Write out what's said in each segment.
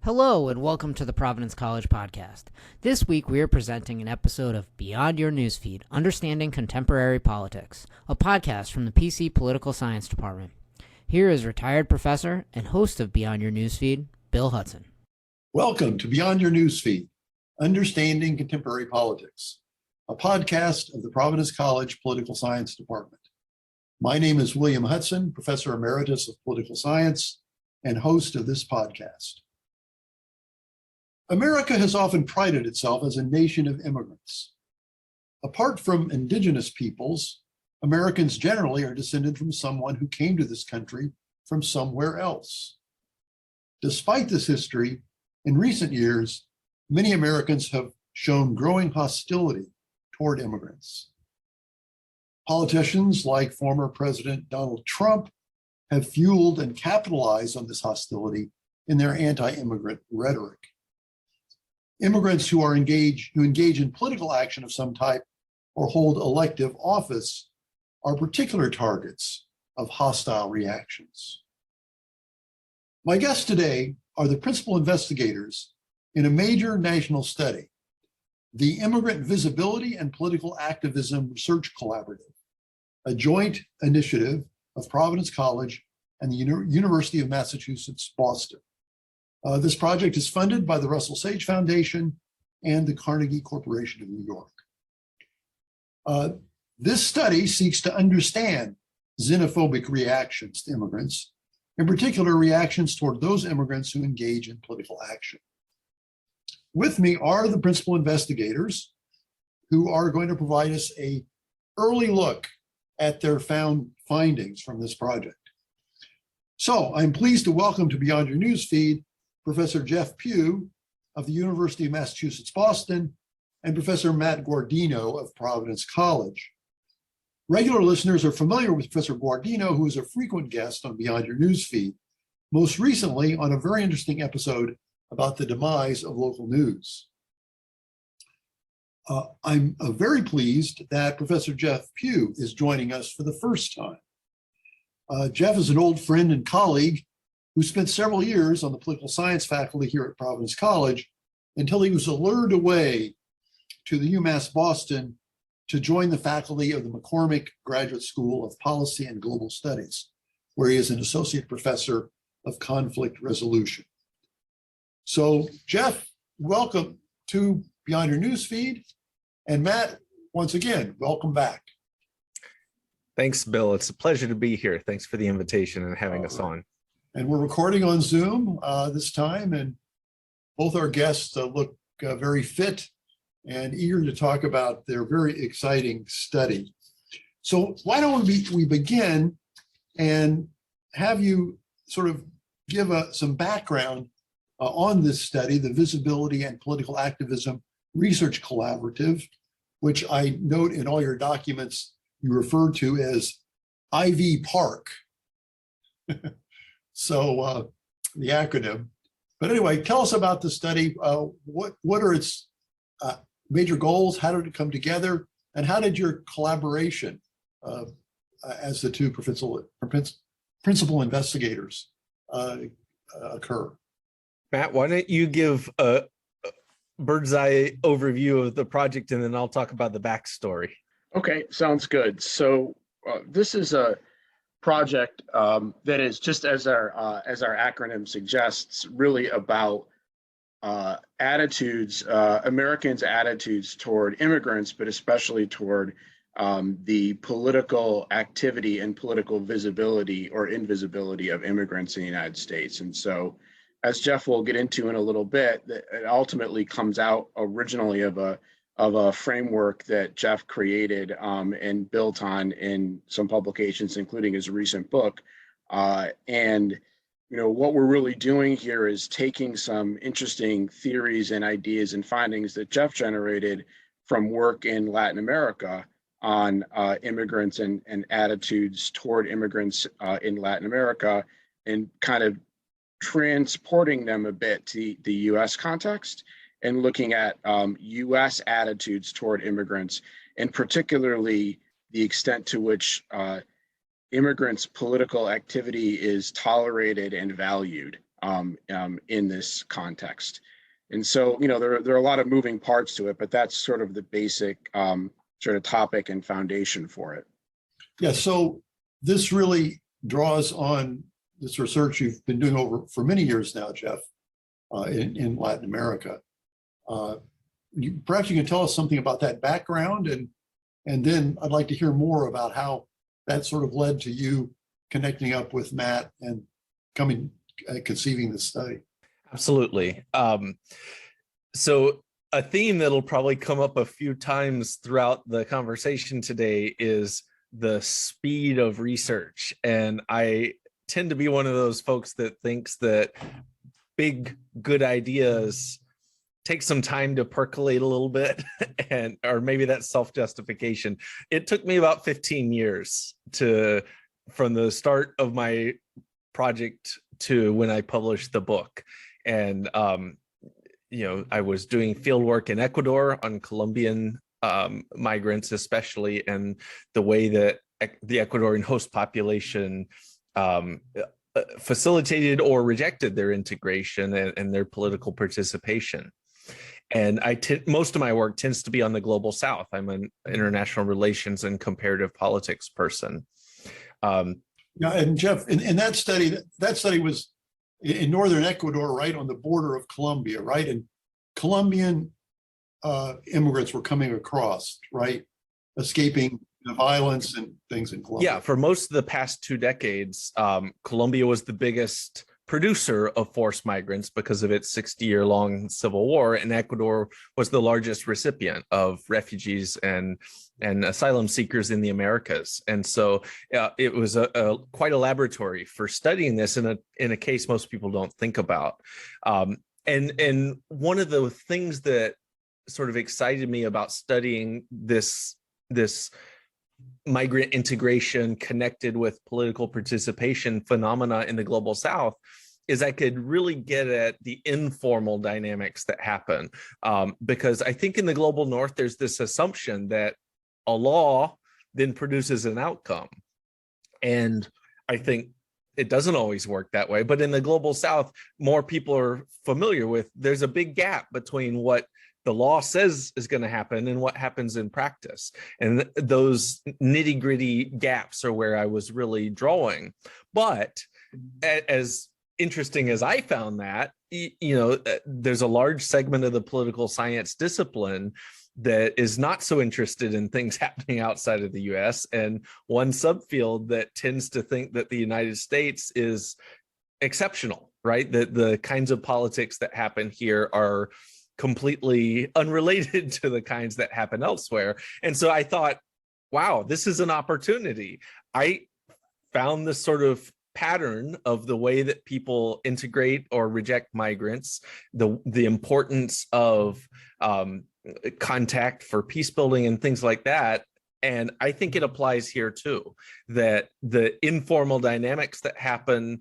Hello and welcome to the Providence College Podcast. This week we are presenting an episode of Beyond Your Newsfeed, Understanding Contemporary Politics, a podcast from the PC Political Science Department. Here is retired professor and host of Beyond Your Newsfeed, Bill Hudson. Welcome to Beyond Your Newsfeed, Understanding Contemporary Politics, a podcast of the Providence College Political Science Department. My name is William Hudson, Professor Emeritus of Political Science and host of this podcast. America has often prided itself as a nation of immigrants. Apart from indigenous peoples, Americans generally are descended from someone who came to this country from somewhere else. Despite this history, in recent years, many Americans have shown growing hostility toward immigrants. Politicians like former President Donald Trump have fueled and capitalized on this hostility in their anti-immigrant rhetoric. Immigrants who engage in political action of some type or hold elective office are particular targets of hostile reactions. My guests today are the principal investigators in a major national study, the Immigrant Visibility and Political Activism Research Collaborative, a joint initiative of Providence College and the University of Massachusetts, Boston. This project is funded by the Russell Sage Foundation and the Carnegie Corporation of New York. This study seeks to understand xenophobic reactions to immigrants, in particular reactions toward those immigrants who engage in political action. With me are the principal investigators who are going to provide us an early look at their findings from this project. So I'm pleased to welcome to Beyond Your Newsfeed Professor Jeff Pugh of the University of Massachusetts, Boston, and Professor Matt Guardino of Providence College. Regular listeners are familiar with Professor Guardino, who is a frequent guest on Beyond Your Newsfeed, most recently on a very interesting episode about the demise of local news. I'm very pleased that Professor Jeff Pugh is joining us for the first time. Jeff is an old friend and colleague who spent several years on the political science faculty here at Providence College until he was lured away to the UMass Boston to join the faculty of the McCormack Graduate School of Policy and Global Studies, where he is an associate professor of conflict resolution. So Jeff, welcome to Beyond Your Newsfeed. And Matt, once again, welcome back. Thanks, Bill. It's a pleasure to be here. Thanks for the invitation and having us on. And we're recording on Zoom this time, and both our guests look very fit and eager to talk about their very exciting study. So why don't we begin and have you sort of give some background on this study, the Visibility and Political Activism Research Collaborative, which I note in all your documents you refer to as IV Park. So the acronym. But anyway, tell us about the study. What are its major goals? How did it come together? And how did your collaboration as the two principal investigators occur? Matt, why don't you give a bird's eye overview of the project, and then I'll talk about the backstory. Okay, sounds good. So this is a project that is, just as our acronym suggests, really about attitudes, Americans' attitudes toward immigrants, but especially toward the political activity and political visibility or invisibility of immigrants in the United States. And so, as Jeff will get into in a little bit, it ultimately comes out originally of a framework that Jeff created and built on in some publications, including his recent book. And what we're really doing here is taking some interesting theories and ideas and findings that Jeff generated from work in Latin America on immigrants and attitudes toward immigrants in Latin America, and kind of transporting them a bit to the US context and looking at US attitudes toward immigrants, and particularly the extent to which immigrants' political activity is tolerated and valued in this context. And so, there are a lot of moving parts to it, but that's sort of the basic sort of topic and foundation for it. Yeah, so this really draws on this research you've been doing for many years now, Jeff, in Latin America. Perhaps you can tell us something about that background, and then I'd like to hear more about how that sort of led to you connecting up with Matt and conceiving this study. Absolutely. So a theme that'll probably come up a few times throughout the conversation today is the speed of research. And I tend to be one of those folks that thinks that big, good ideas take some time to percolate a little bit, or maybe that's self-justification. It took me about 15 years from the start of my project to when I published the book. And I was doing field work in Ecuador on Colombian migrants, especially, and the way that the Ecuadorian host population facilitated or rejected their integration and their political participation. And most of my work tends to be on the global South. I'm an international relations and comparative politics person. Yeah, and Jeff, in that study was in northern Ecuador, right on the border of Colombia, right? And Colombian immigrants were coming across, right, escaping the violence and things in Colombia. Yeah, for most of the past 2 decades, Colombia was the biggest producer of forced migrants because of its 60-year-long civil war, and Ecuador was the largest recipient of refugees and asylum seekers in the Americas. And so it was quite a laboratory for studying this in a case most people don't think about. And one of the things that sort of excited me about studying this migrant integration connected with political participation phenomena in the global South is I could really get at the informal dynamics that happen. Because I think in the global North, there's this assumption that a law then produces an outcome. And I think it doesn't always work that way. But in the global South, more people are familiar with, there's a big gap between what the law says is going to happen and what happens in practice. And those nitty gritty gaps are where I was really drawing. But as interesting as I found that, there's a large segment of the political science discipline that is not so interested in things happening outside of the US, and one subfield that tends to think that the United States is exceptional, right? That the kinds of politics that happen here are completely unrelated to the kinds that happen elsewhere. And so I thought, wow, this is an opportunity. I found this sort of pattern of the way that people integrate or reject migrants, the importance of contact for peace building and things like that. And I think it applies here too, that the informal dynamics that happen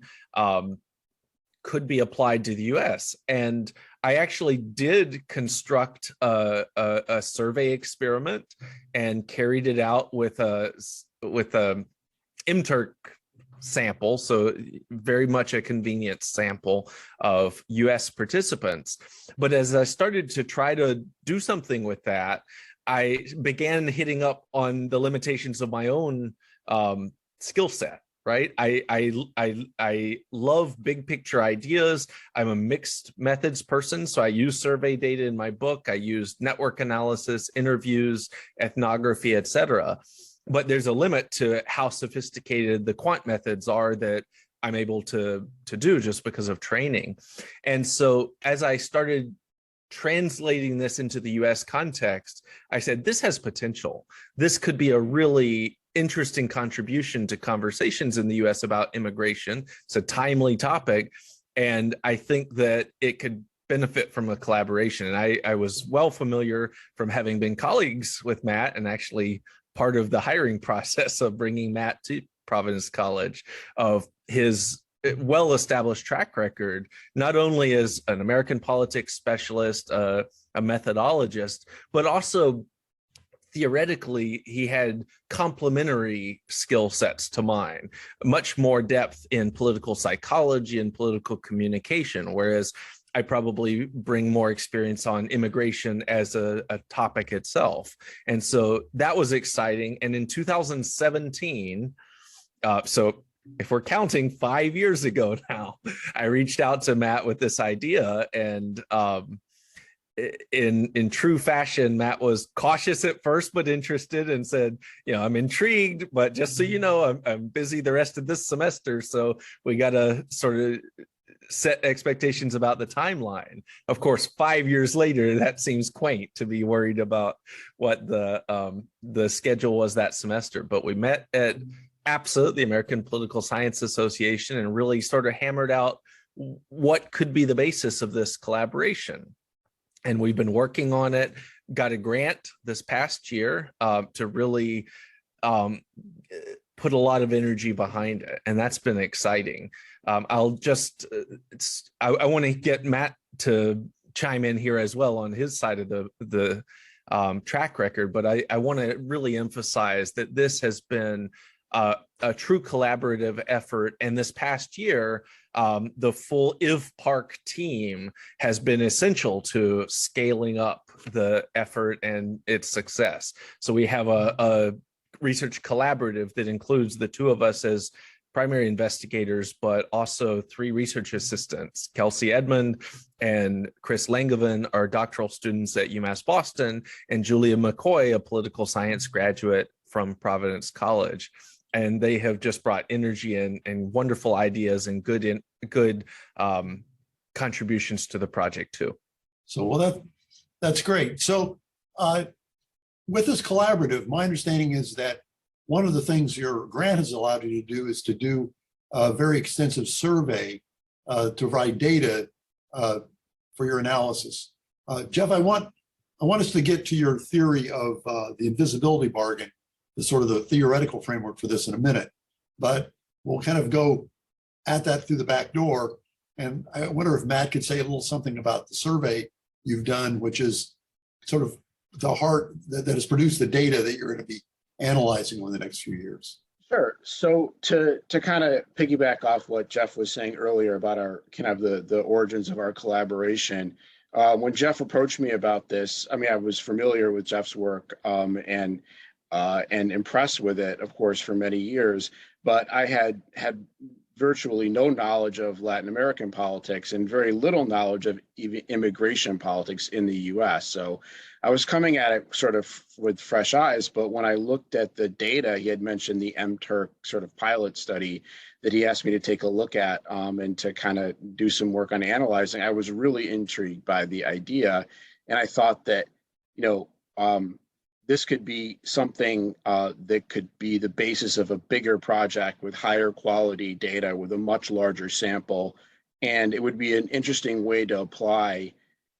could be applied to the US. And I actually did construct a survey experiment and carried it out with a MTurk sample, so very much a convenient sample of US participants. But as I started to try to do something with that, I began hitting up on the limitations of my own skill set. Right. I love big picture ideas. I'm a mixed methods person. So I use survey data in my book. I use network analysis, interviews, ethnography, et cetera. But there's a limit to how sophisticated the quant methods are that I'm able to do just because of training. And so as I started translating this into the US context, I said, this has potential. This could be a really interesting contribution to conversations in the US about immigration. It's a timely topic, and I think that it could benefit from a collaboration. And I was well familiar from having been colleagues with Matt, and actually part of the hiring process of bringing Matt to Providence College, of his well-established track record, not only as an American politics specialist, a methodologist, but also theoretically, he had complementary skill sets to mine, much more depth in political psychology and political communication, whereas I probably bring more experience on immigration as a topic itself. And so that was exciting. And in 2017, so if we're counting 5 years ago now, I reached out to Matt with this idea, and in true fashion, Matt was cautious at first, but interested, and said, I'm intrigued, but just so you know, I'm busy the rest of this semester. So we got to sort of set expectations about the timeline. Of course, 5 years later, that seems quaint to be worried about what the schedule was that semester. But we met at APSA, the American Political Science Association, and really sort of hammered out what could be the basis of this collaboration. And we've been working on it, got a grant this past year to really put a lot of energy behind it. And that's been exciting. I'll just, I want to get Matt to chime in here as well on his side of the track record, but I want to really emphasize that this has been a true collaborative effort. And this past year, the full IVPARC team has been essential to scaling up the effort and its success. So we have a research collaborative that includes the two of us as primary investigators, but also 3 research assistants. Kelsey Edmond and Chris Langevin are doctoral students at UMass Boston, and Julia McCoy, a political science graduate from Providence College. And they have just brought energy and wonderful ideas and good contributions to the project too. So, well, that's great. So with this collaborative, my understanding is that one of the things your grant has allowed you to do is to do a very extensive survey to provide data for your analysis. Jeff, I want us to get to your theory of the invisibility bargain, the sort of the theoretical framework for this in a minute, but we'll kind of go at that through the back door. And I wonder if Matt could say a little something about the survey you've done, which is sort of the heart that has produced the data that you're going to be analyzing over the next few years. Sure. So to kind of piggyback off what Jeff was saying earlier about our kind of the origins of our collaboration, when Jeff approached me about this, I mean, I was familiar with Jeff's work and impressed with it, of course, for many years, but I had virtually no knowledge of Latin American politics and very little knowledge of immigration politics in the US. So I was coming at it sort of with fresh eyes, but when I looked at the data, he had mentioned the MTurk sort of pilot study that he asked me to take a look at and to kind of do some work on analyzing. I was really intrigued by the idea. And I thought that, this could be something that could be the basis of a bigger project with higher quality data with a much larger sample. And it would be an interesting way to apply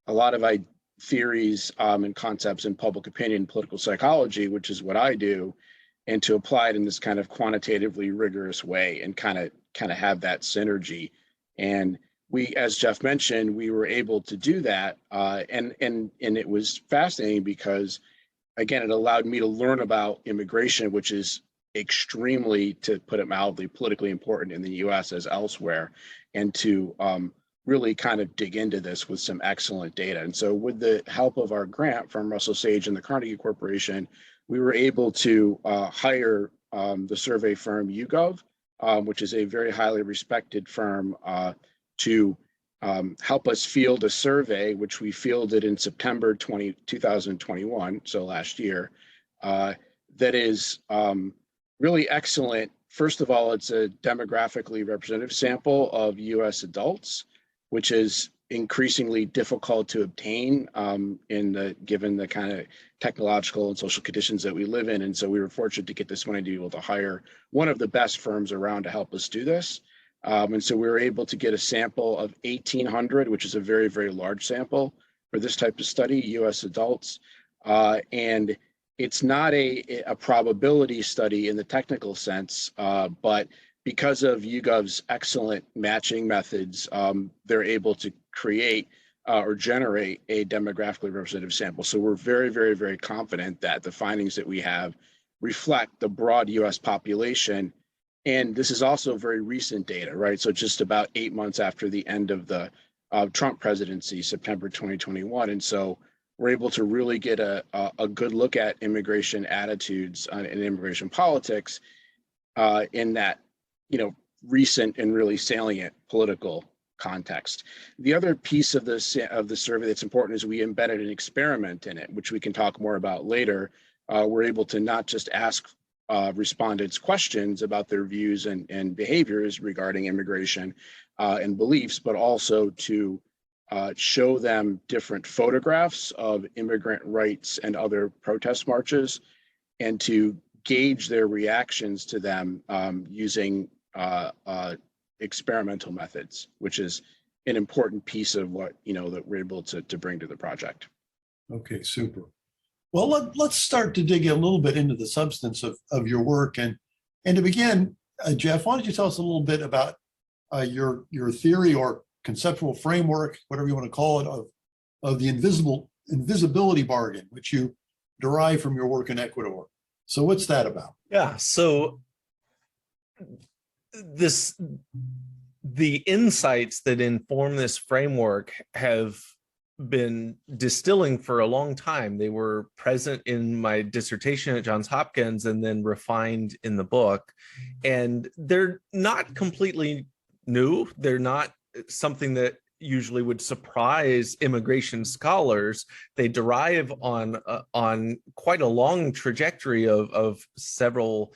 a lot of theories and concepts in public opinion, political psychology, which is what I do, and to apply it in this kind of quantitatively rigorous way and kind of have that synergy. And we, as Jeff mentioned, we were able to do that. And it was fascinating because, again, it allowed me to learn about immigration, which is extremely, to put it mildly, politically important in the US as elsewhere, and to really kind of dig into this with some excellent data. And so with the help of our grant from Russell Sage and the Carnegie Corporation, we were able to hire the survey firm YouGov, which is a very highly respected firm, to help us field a survey, which we fielded in September 2021, so last year, that is really excellent. First of all, it's a demographically representative sample of US adults, which is increasingly difficult to obtain given the kind of technological and social conditions that we live in. And so we were fortunate to get this money to be able to hire one of the best firms around to help us do this. And so we were able to get a sample of 1,800, which is a very, very large sample for this type of study, US adults. And it's not a probability study in the technical sense, but because of YouGov's excellent matching methods, they're able to create or generate a demographically representative sample. So we're very, very, very confident that the findings that we have reflect the broad US population. And this is also very recent data, right? So just about 8 months after the end of the Trump presidency, September 2021. And so we're able to really get a good look at immigration attitudes and immigration politics in that, recent and really salient political context. The other piece of the survey that's important is we embedded an experiment in it, which we can talk more about later. We're able to not just ask respondents questions about their views and behaviors regarding immigration and beliefs, but also to show them different photographs of immigrant rights and other protest marches, and to gauge their reactions to them using experimental methods, which is an important piece of what that we're able to bring to the project. Okay, super. Well, let's start to dig a little bit into the substance of your work, and to begin, Jeff, why don't you tell us a little bit about your theory or conceptual framework, whatever you want to call it, of the invisibility bargain, which you derive from your work in Ecuador. So what's that about? Yeah, so the insights that inform this framework have been distilling for a long time. They were present in my dissertation at Johns Hopkins and then refined in the book. And they're not completely new. They're not something that usually would surprise immigration scholars. They derive on quite a long trajectory of several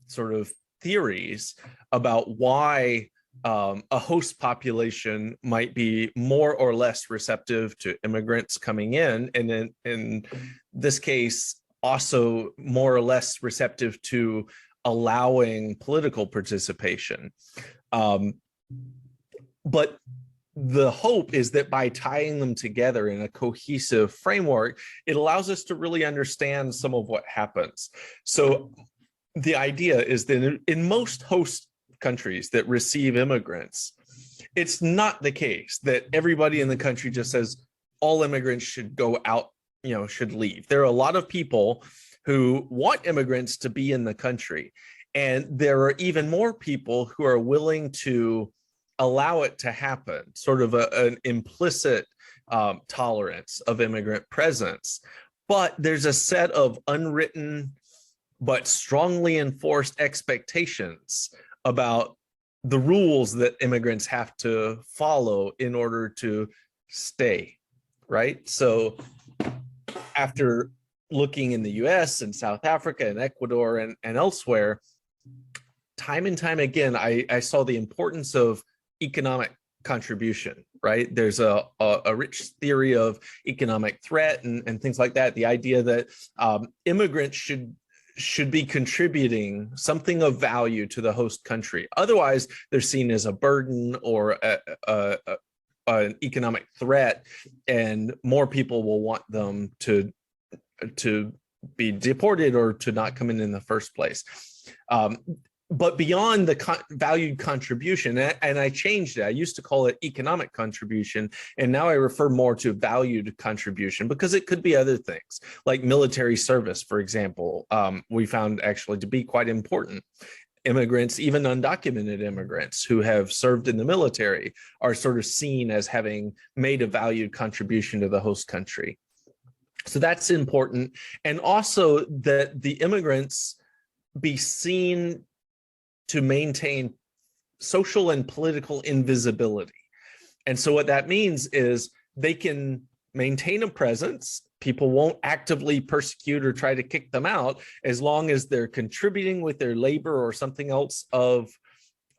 sort of theories about why a host population might be more or less receptive to immigrants coming in, and in this case, also more or less receptive to allowing political participation. But the hope is that by tying them together in a cohesive framework, it allows us to really understand some of what happens. So the idea is that in most host countries that receive immigrants, it's not the case that everybody in the country just says all immigrants should go out, should leave. There are a lot of people who want immigrants to be in the country. And there are even more people who are willing to allow it to happen, sort of an implicit tolerance of immigrant presence. But there's a set of unwritten but strongly enforced expectations about the rules that immigrants have to follow in order to stay, right? So after looking in the US and South Africa and Ecuador and elsewhere, time and time again, I saw the importance of economic contribution, right? There's a rich theory of economic threat and things like that. The idea that immigrants should be contributing something of value to the host country. Otherwise, they're seen as a burden or an economic threat, and more people will want them to be deported or to not come in the first place. But beyond the valued contribution, and I changed it. I used to call it economic contribution, and now I refer more to valued contribution because it could be other things, like military service, for example. We found actually to be quite important. Immigrants, even undocumented immigrants who have served in the military, are sort of seen as having made a valued contribution to the host country. So that's important. And also that the immigrants be seen to maintain social and political invisibility. And so what that means is they can maintain a presence. People won't actively persecute or try to kick them out as long as they're contributing with their labor or something else of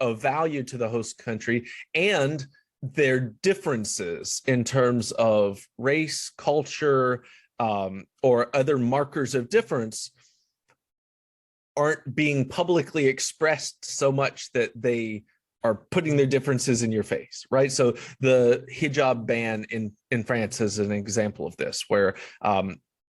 value to the host country, and their differences in terms of race, culture, or other markers of difference aren't being publicly expressed so much that they are putting their differences in your face, right? So the hijab ban in France is an example of this, where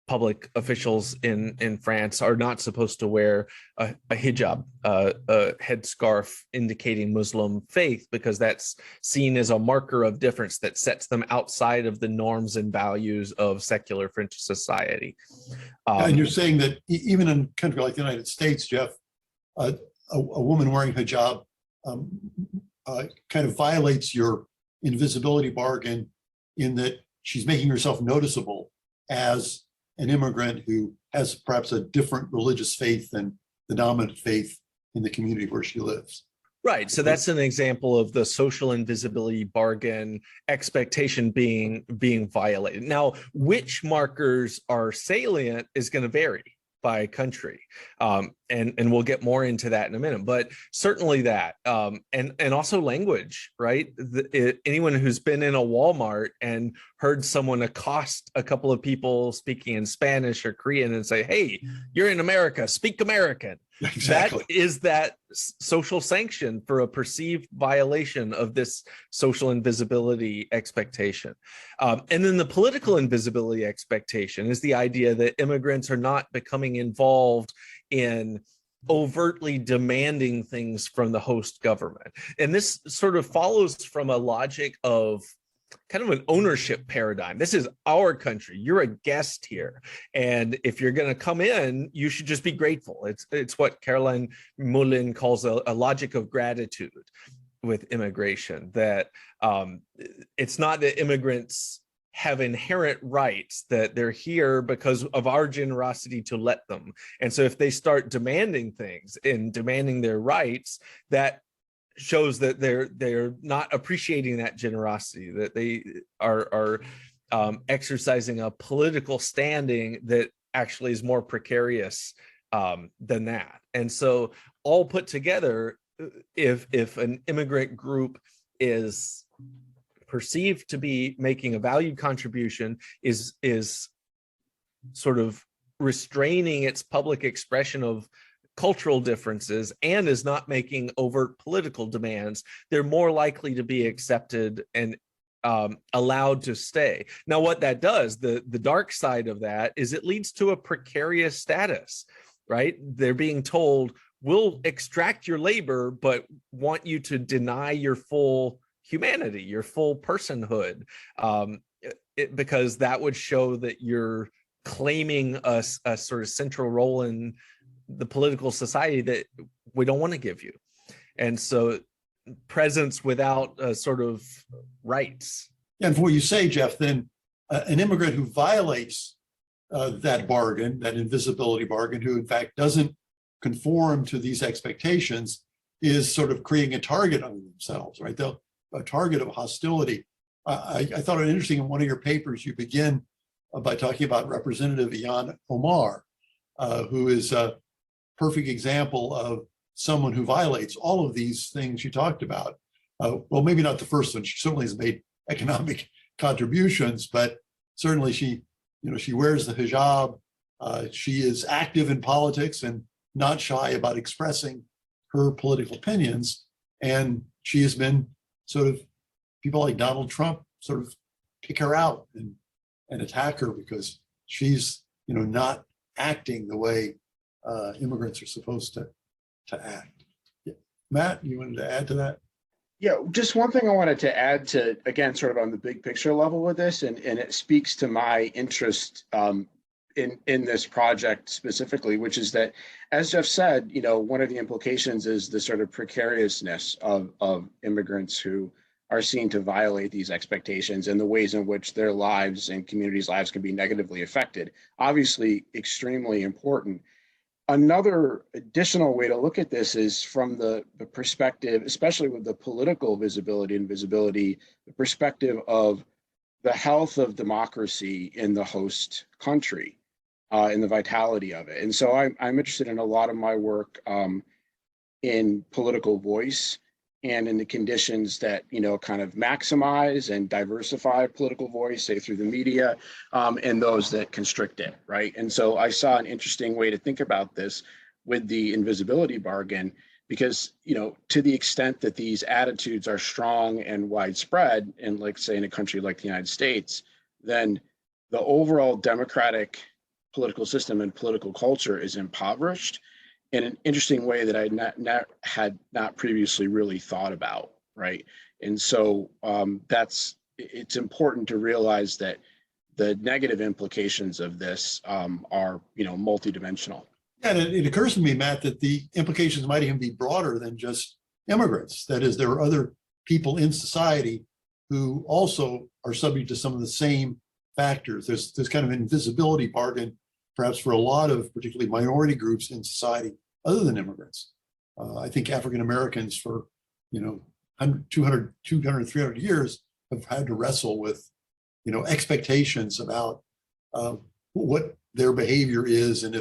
public officials in France are not supposed to wear a hijab, a headscarf indicating Muslim faith, because that's seen as a marker of difference that sets them outside of the norms and values of secular French society. And you're saying that even in a country like the United States, Jeff, a woman wearing hijab kind of violates your invisibility bargain in that she's making herself noticeable as an immigrant who has perhaps a different religious faith than the dominant faith in the community where she lives. Right. So that's an example of the social invisibility bargain expectation being violated. Now, which markers are salient is going to vary by country. And we'll get more into that in a minute, but certainly that, and also language, right? Anyone who's been in a Walmart and heard someone accost a couple of people speaking in Spanish or Korean and say, "Hey, you're in America, speak American." Exactly. That is that social sanction for a perceived violation of this social invisibility expectation. And then the political invisibility expectation is the idea that immigrants are not becoming involved in overtly demanding things from the host government. And this sort of follows from a logic of kind of an ownership paradigm. This is our country. You're a guest here. And if you're going to come in, you should just be grateful. It's what Caroline Moulin calls a logic of gratitude with immigration, that it's not that immigrants have inherent rights, that they're here because of our generosity to let them. And so if they start demanding things and demanding their rights, that shows that they're not appreciating that generosity, that they are exercising a political standing that actually is more precarious than that. And so all put together, if an immigrant group is perceived to be making a valued contribution, is sort of restraining its public expression of cultural differences, and is not making overt political demands, they're more likely to be accepted and allowed to stay. Now, what that does, the dark side of that, is it leads to a precarious status, right? They're being told, we'll extract your labor, but want you to deny your full humanity, your full personhood, because that would show that you're claiming a sort of central role in the political society that we don't want to give you. And so presence without sort of rights. And for what you say, Jeff, then an immigrant who violates that bargain, that invisibility bargain, who in fact doesn't conform to these expectations, is sort of creating a target on themselves, right? They'll a target of hostility. I thought it interesting in one of your papers, you begin by talking about Representative Ian Omar, who is a perfect example of someone who violates all of these things you talked about. Well, maybe not the first one. She certainly has made economic contributions, but certainly she wears the hijab. She is active in politics and not shy about expressing her political opinions. And she has been sort of, people like Donald Trump sort of kick her out and attack her because she's, not acting the way immigrants are supposed to act. Yeah. Matt, you wanted to add to that? Yeah, just one thing I wanted to add to, again, sort of on the big picture level with this, and it speaks to my interest in this project specifically, which is that, as Jeff said, one of the implications is the sort of precariousness of immigrants who are seen to violate these expectations and the ways in which their lives and communities' lives can be negatively affected. Obviously, extremely important. Another additional way to look at this is from the perspective, especially with the political visibility and visibility, the perspective of the health of democracy in the host country, and the vitality of it. And so I'm interested in a lot of my work in political voice and in the conditions that, kind of maximize and diversify political voice, say through the media, and those that constrict it, right? And so I saw an interesting way to think about this with the invisibility bargain, because, to the extent that these attitudes are strong and widespread, and like say in a country like the United States, then the overall democratic political system and political culture is impoverished in an interesting way that I had not previously really thought about, right? And so it's important to realize that the negative implications of this are, multidimensional. And it occurs to me, Matt, that the implications might even be broader than just immigrants. That is, there are other people in society who also are subject to some of the same factors. There's kind of an invisibility bargain, perhaps for a lot of particularly minority groups in society other than immigrants. I think African Americans for 200, 300 years have had to wrestle with expectations about what their behavior is, and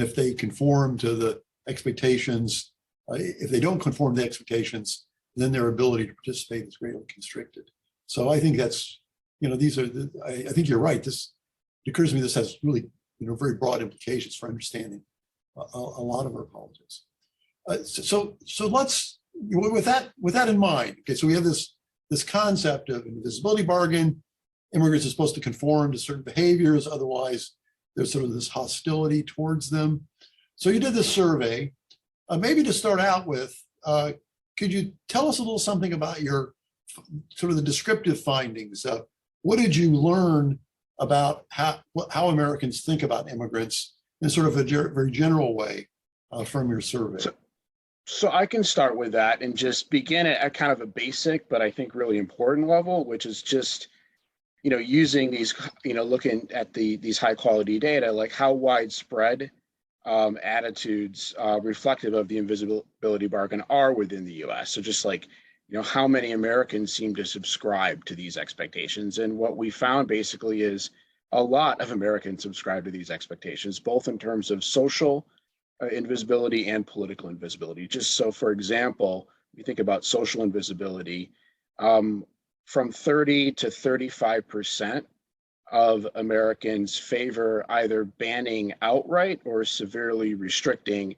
if they conform to the expectations. If they don't conform to the expectations, then their ability to participate is greatly constricted. So I think that's, these are, I think you're right. It occurs to me this has really, very broad implications for understanding a lot of our politics. So let's, with that in mind, okay, so we have this concept of invisibility bargain. Immigrants are supposed to conform to certain behaviors, otherwise there's sort of this hostility towards them. So you did this survey. Maybe to start out with, could you tell us a little something about your sort of the descriptive findings? What did you learn about how Americans think about immigrants in sort of a very general way from your survey? So I can start with that and just begin at kind of a basic, but I think really important level, which is just, using these, looking at these high quality data, like how widespread attitudes reflective of the invisibility bargain are within the US. So just like, how many Americans seem to subscribe to these expectations. And what we found basically is a lot of Americans subscribe to these expectations, both in terms of social invisibility and political invisibility. Just so, for example, we think about social invisibility, from 30 to 35% of Americans favor either banning outright or severely restricting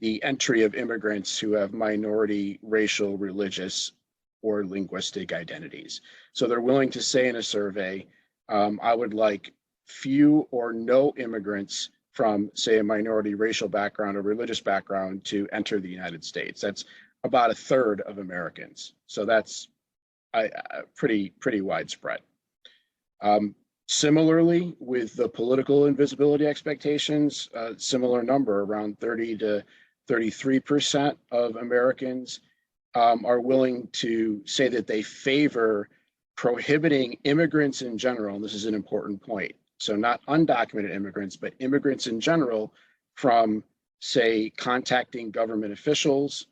the entry of immigrants who have minority, racial, religious, or linguistic identities. So they're willing to say in a survey, I would like few or no immigrants from, say, a minority racial background or religious background to enter the United States. That's about a third of Americans. So that's pretty widespread. Similarly, with the political invisibility expectations, similar number, around 30 to 33% of Americans are willing to say that they favor prohibiting immigrants in general, and this is an important point, so not undocumented immigrants, but immigrants in general, from, say, contacting government officials,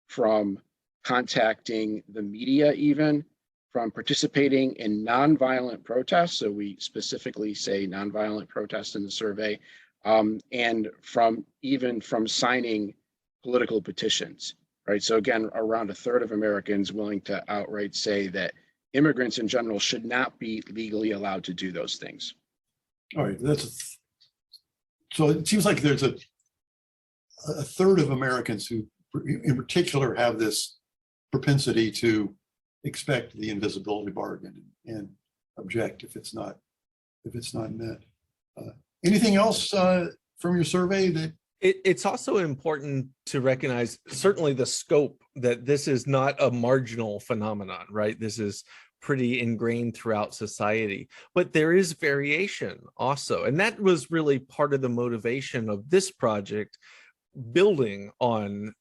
from contacting the media even, from participating in nonviolent protests, so we specifically say nonviolent protests in the survey, and from signing political petitions, right? So again, around a third of Americans willing to outright say that immigrants in general should not be legally allowed to do those things. All right, so it seems like there's a third of Americans who in particular have this propensity to expect the invisibility bargain and object if it's not met. Anything else from your survey that? It's also important to recognize certainly the scope that this is not a marginal phenomenon, right? This is pretty ingrained throughout society, but there is variation also. And that was really part of the motivation of this project, building on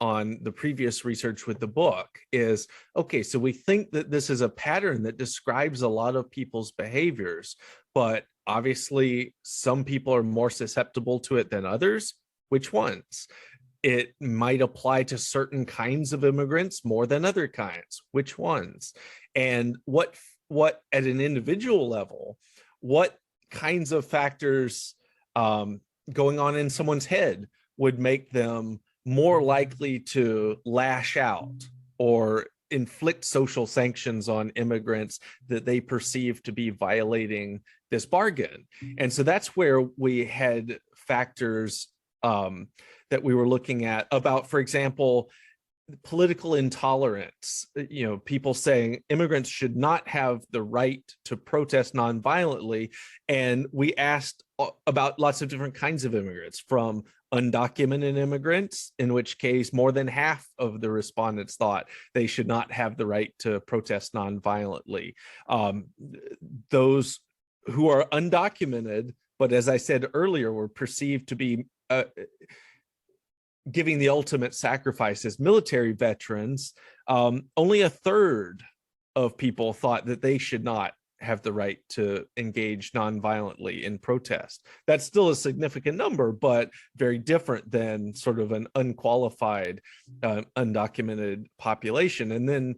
the previous research with the book is, okay, so we think that this is a pattern that describes a lot of people's behaviors, but obviously some people are more susceptible to it than others. Which ones? It might apply to certain kinds of immigrants more than other kinds. Which ones? And what at an individual level, what kinds of factors going on in someone's head would make them more likely to lash out or inflict social sanctions on immigrants that they perceive to be violating this bargain? And so that's where we had factors that we were looking at about, for example, political intolerance, people saying immigrants should not have the right to protest nonviolently. And we asked about lots of different kinds of immigrants, from undocumented immigrants, in which case more than half of the respondents thought they should not have the right to protest nonviolently. Those who are undocumented, but as I said earlier, were perceived to be giving the ultimate sacrifice as military veterans, only a third of people thought that they should not have the right to engage nonviolently in protest. That's still a significant number, but very different than sort of an unqualified, undocumented population. And then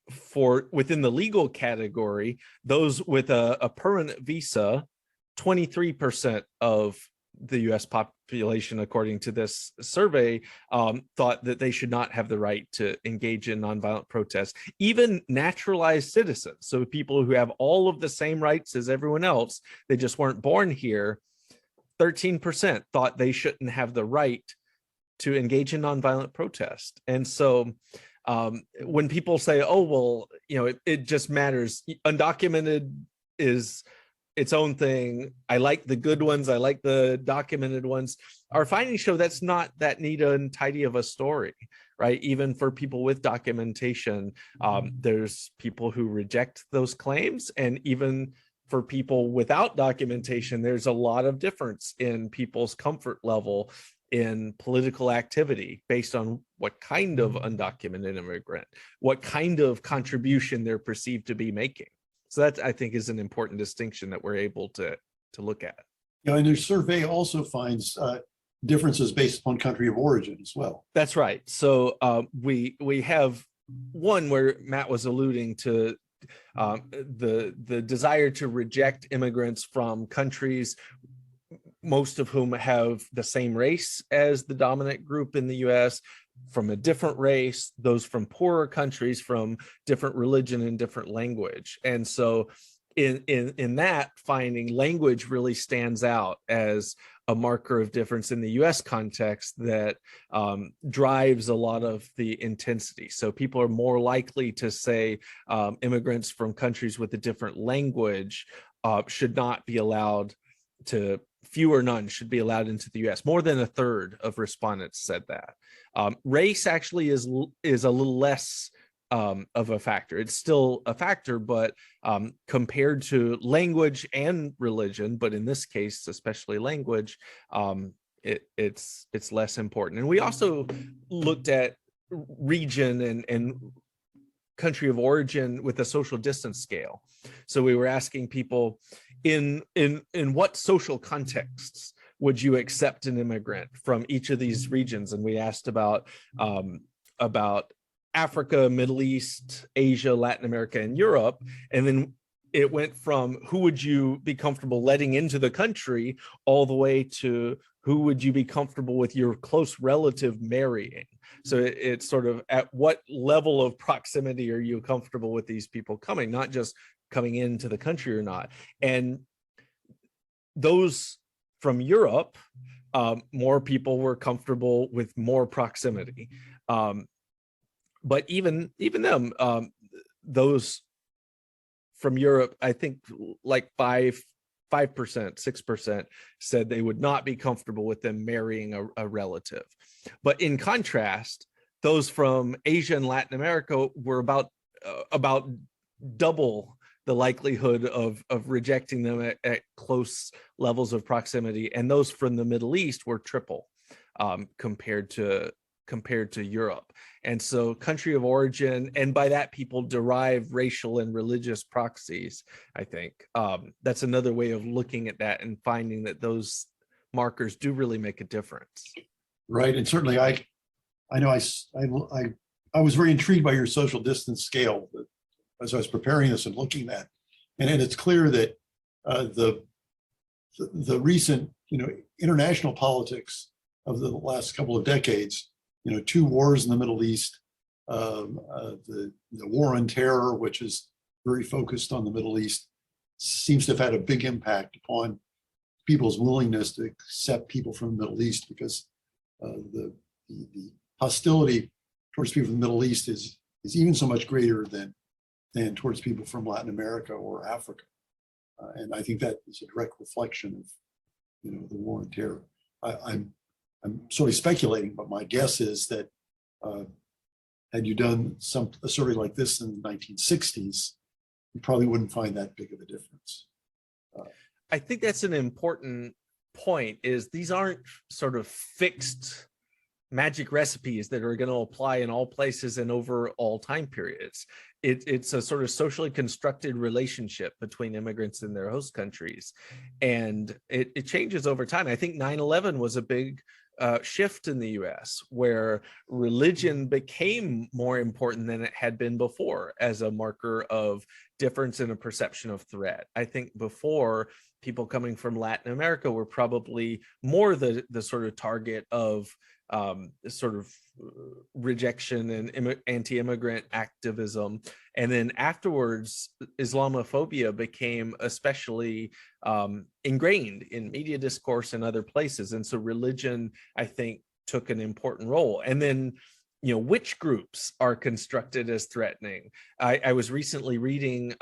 for within the legal category, those with a permanent visa, 23% of the U.S. population, according to this survey, thought that they should not have the right to engage in nonviolent protest. Even naturalized citizens, so people who have all of the same rights as everyone else, they just weren't born here, 13% thought they shouldn't have the right to engage in nonviolent protest. And so when people say, oh, well, it just matters, undocumented is its own thing, I like the good ones, I like the documented ones, our findings show that's not that neat and tidy of a story, right? Even for people with documentation, there's people who reject those claims. And even for people without documentation, there's a lot of difference in people's comfort level in political activity based on what kind of undocumented immigrant, what kind of contribution they're perceived to be making. So that, I think, is an important distinction that we're able to look at. And your survey also finds differences based upon country of origin as well. That's right. So we have one where Matt was alluding to the desire to reject immigrants from countries, most of whom have the same race as the dominant group in the U.S., from a different race, those from poorer countries, from different religion and different language. And so in that finding, language really stands out as a marker of difference in the US context that drives a lot of the intensity. So people are more likely to say immigrants from countries with a different language should not be allowed to, few or none should be allowed into the US. More than a third of respondents said that. Race actually is a little less of a factor. It's still a factor, but compared to language and religion, but in this case, especially language, it's less important. And we also looked at region and country of origin with a social distance scale. So we were asking people, in what social contexts would you accept an immigrant from each of these regions? And we asked about Africa, Middle East, Asia, Latin America, and Europe. And then it went from who would you be comfortable letting into the country all the way to who would you be comfortable with your close relative marrying. So it's sort of at what level of proximity are you comfortable with these people coming, not just coming into the country or not. And those from Europe, more people were comfortable with more proximity. But even them, those from Europe, I think like 5%, 6% said they would not be comfortable with them marrying a relative. But in contrast, those from Asia and Latin America were about double the likelihood of rejecting them at close levels of proximity. And those from the Middle East were triple compared to Europe. And so country of origin, and by that people derive racial and religious proxies, I think. That's another way of looking at that and finding that those markers do really make a difference. Right. And certainly I know I was very intrigued by your social distance scale as I was preparing this and looking at. And it's clear that the recent, international politics of the last couple of decades, 2 wars in the Middle East, the war on terror, which is very focused on the Middle East, seems to have had a big impact upon people's willingness to accept people from the Middle East, because the hostility towards people from the Middle East is even so much greater than towards people from Latin America or Africa. And I think that is a direct reflection of, the war on terror. I'm sort of speculating, but my guess is that had you done a survey like this in the 1960s, you probably wouldn't find that big of a difference. I think that's an important point, is these aren't sort of fixed magic recipes that are going to apply in all places and over all time periods. It's a sort of socially constructed relationship between immigrants and their host countries. And it changes over time. I think 9/11 was a big shift in the US, where religion became more important than it had been before as a marker of difference in a perception of threat. I think before, people coming from Latin America were probably more the sort of target of sort of rejection and anti-immigrant activism. And then afterwards, Islamophobia became especially ingrained in media discourse and other places. And so religion, I think, took an important role. And then, which groups are constructed as threatening? I was recently reading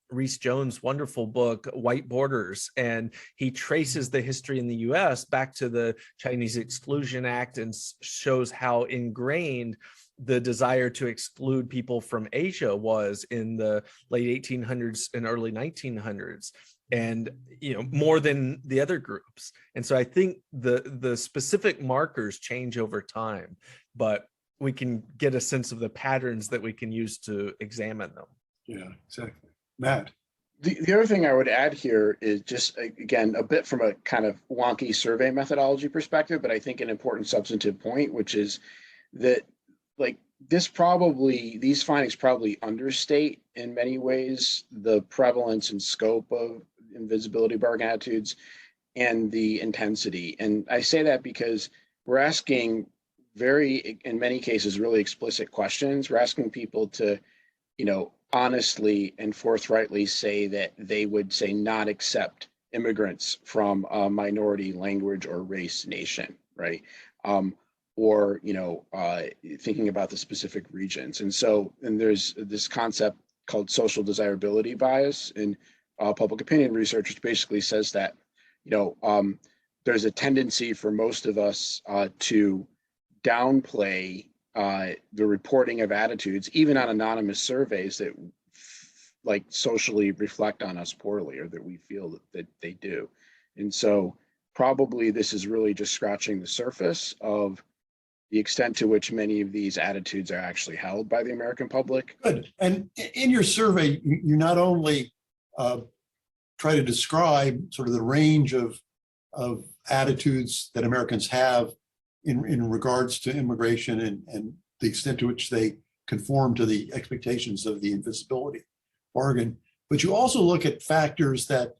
Rhys Jones' wonderful book, White Borders, and he traces the history in the US back to the Chinese Exclusion Act and shows how ingrained the desire to exclude people from Asia was in the late 1800s and early 1900s. And more than the other groups. And so I think the specific markers change over time, but we can get a sense of the patterns that we can use to examine them. Yeah, exactly. Matt? The other thing I would add here is just, again, a bit from a kind of wonky survey methodology perspective, but I think an important substantive point, which is that these findings probably understate in many ways the prevalence and scope of invisibility bargaining attitudes and the intensity. And I say that because we're asking in many cases, really explicit questions. We're asking people to, honestly and forthrightly say that they would say not accept immigrants from a minority language or race nation, right? Or thinking about the specific regions. And there's this concept called social desirability bias in public opinion research, which basically says that, there's a tendency for most of us to downplay the reporting of attitudes, even on anonymous surveys that socially reflect on us poorly, or that we feel that they do. And so probably this is really just scratching the surface of the extent to which many of these attitudes are actually held by the American public. Good. And in your survey, you not only try to describe sort of the range of attitudes that Americans have in regards to immigration and the extent to which they conform to the expectations of the invisibility bargain, but you also look at factors that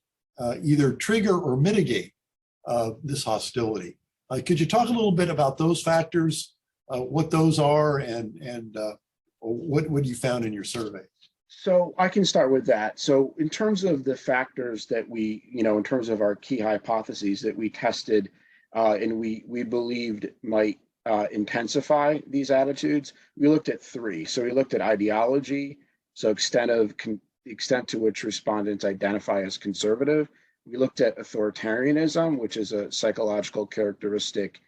either trigger or mitigate this hostility. Could you talk a little bit about those factors, what those are, and what you found in your survey? So I can start with that. So in terms of the factors that we, in terms of our key hypotheses that we tested and we believed might intensify these attitudes, we looked at three. So we looked at ideology, so extent to which respondents identify as conservative. We looked at authoritarianism, which is a psychological characteristic